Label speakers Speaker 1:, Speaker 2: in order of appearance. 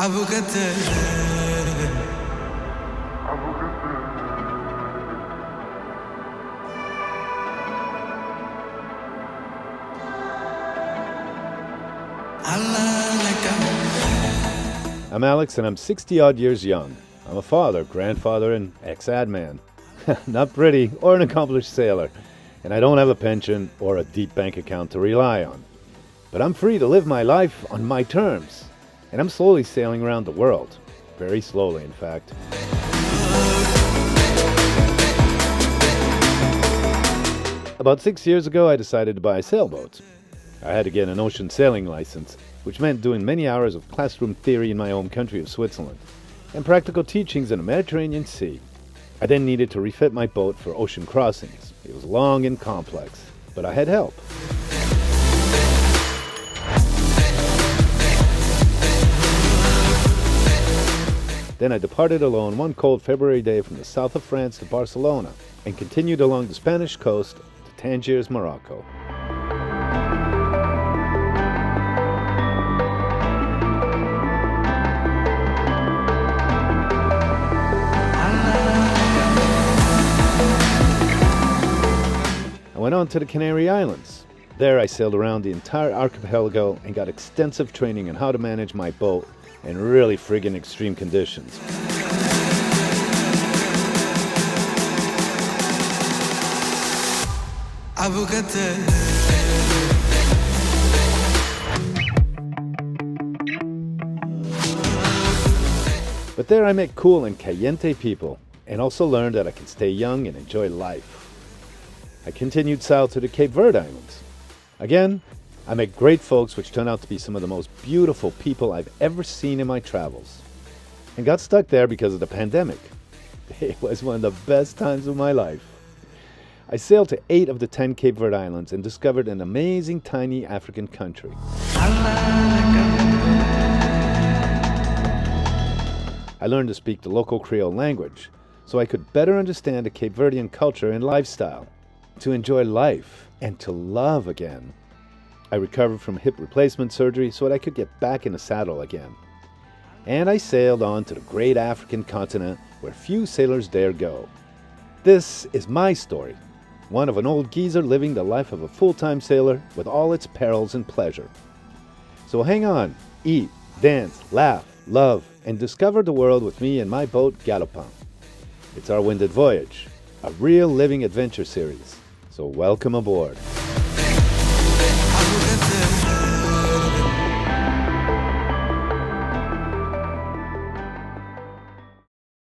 Speaker 1: I'm Alex and I'm 60-odd years young. I'm a father, grandfather, and ex-ad man. Not pretty or an accomplished sailor, and I don't have a pension or a deep bank account to rely on. But I'm free to live my life on my terms, and I'm slowly sailing around the world. Very slowly, in fact. About 6 years ago, I decided to buy a sailboat. I had to get an ocean sailing license, which meant doing many hours of classroom theory in my home country of Switzerland, and practical teachings in the Mediterranean Sea. I then needed to refit my boat for ocean crossings. It was long and complex, but I had help. Then I departed alone one cold February day from the south of France to Barcelona and continued along the Spanish coast to Tangiers, Morocco. I went on to the Canary Islands. There I sailed around the entire archipelago and got extensive training on how to manage my boat in really friggin' extreme conditions. But there I met cool and caliente people and also learned that I can stay young and enjoy life. I continued south to the Cape Verde Islands. Again, I met great folks which turned out to be some of the most beautiful people I've ever seen in my travels. And got stuck there because of the pandemic. It was one of the best times of my life. I sailed to 8 of the 10 Cape Verde Islands and discovered an amazing tiny African country. I learned to speak the local Creole language so I could better understand the Cape Verdean culture and lifestyle, to enjoy life and to love again. I recovered from hip replacement surgery so that I could get back in the saddle again. And I sailed on to the great African continent where few sailors dare go. This is my story, one of an old geezer living the life of a full-time sailor with all its perils and pleasure. So hang on, eat, dance, laugh, love, and discover the world with me and my boat Galopin. It's our winded voyage, a real living adventure series. So welcome aboard.